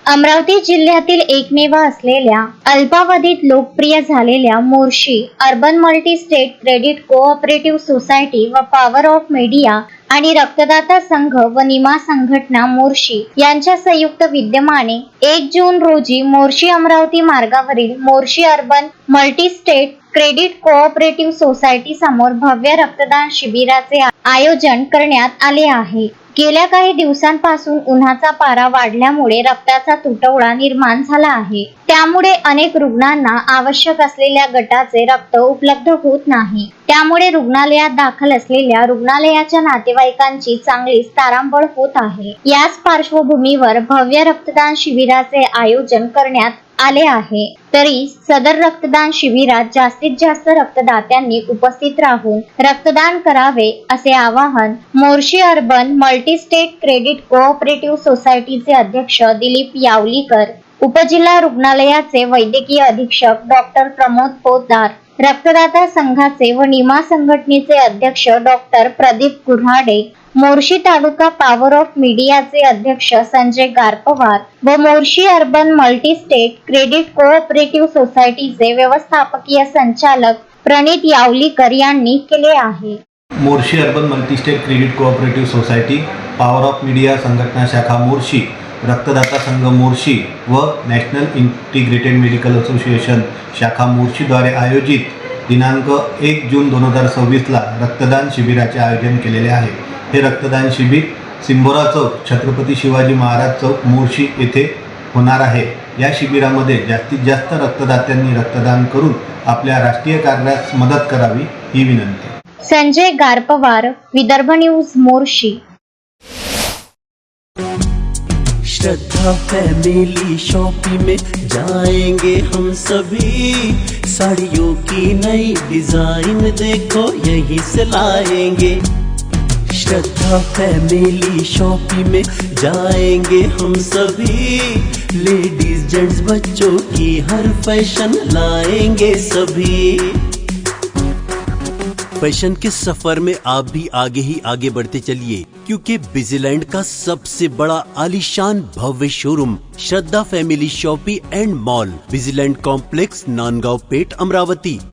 अमरावती जिल्ह्यातील एकमेव असलेल्या अल्पावधीत लोकप्रिय झालेल्या Morshi urban multi state credit cooperative society व पॉवर ऑफ मीडिया आणि रक्तदाता संघ व निमा संघटना मोर्शी यांच्या संयुक्त विद्यमाने 1 जून रोजी मोर्शी अमरावती मार्गावरील Morshi urban multi state credit cooperative society समोर भव्य रक्तदान शिबिराचे आयोजन करण्यात आले आहे। गेल्या काही दिवसांपासून उन्हाचा पारा वाढल्यामुळे रक्ताचा तुटवडा निर्माण झाला आहे। त्यामुळे अनेक रुग्णांना आवश्यक असलेल्या गटाचे रक्त उपलब्ध होत नाही। त्यामुळे रुग्णालयात दाखल असलेल्या रुग्णालयाच्या नातेवाईकांची चांगलीच तारांबळ होत आहे। याच पार्श्वभूमीवर भव्य रक्तदान शिबिराचे आयोजन करण्यात आले आहे। तरी सदर रक्तदान शिबिरात जास्तीत जास्त रक्तदात्यांनी उपस्थित राहून रक्तदान करावे असे आवाहन Morshi urban multi state credit cooperative सोसायटीचे अध्यक्ष दिलीप यावलीकर, उपजिल्हा रुग्णालयाचे वैद्यकीय अधीक्षक डॉक्टर प्रमोद पोतदार, रक्तदाता संघाचे व निमा संघटनेचे अध्यक्ष doctor Pradeep Kurhade, Morshi taluka power of मीडियाचे अध्यक्ष संजय गारपवार व Morshi urban multi state credit cooperative सोसायटीचे व्यवस्थापकीय संचालक प्रणित यावलीकर यांनी केले आहे। Morshi urban multi state credit cooperative society, power of media संघटना शाखा मोर्शी, रक्तदाता संघ मोर्शी व नॅशनल इंटिग्रेटेड मेडिकल असोसिएशन शाखा मोर्शी द्वारे आयोजित दिनांक 1 जून 2026 ला रक्तदान शिबिराचे आयोजन केलेले आहे। हे रक्तदान शिबिर सिंबोरा चौक, छत्रपती शिवाजी महाराज चौक, मोर्शी येथे होणार आहे। या शिबिरामध्ये जास्तीत जास्त रक्तदात्यांनी रक्तदान करून आपल्या राष्ट्रीय कार्यास मदत करावी ही विनंती। संजय गारपवार, विदर्भ न्यूज, मोर्शी। श्रद्धा फैमिली शॉपिंग में जाएंगे हम सभी, साड़ियों की नई डिजाइन देखो यहीं से लाएंगे। श्रद्धा फैमिली शॉपिंग में जाएंगे हम सभी, लेडीज जेंट्स बच्चों की हर फैशन लाएंगे सभी। फैशन के सफर में आप भी आगे ही आगे बढ़ते चलिए, क्योंकि बिजीलैंड का सबसे बड़ा आलीशान भव्य showroom Shraddha family shopping and mall, Busyland complex, Nandgaon Peth, Amravati.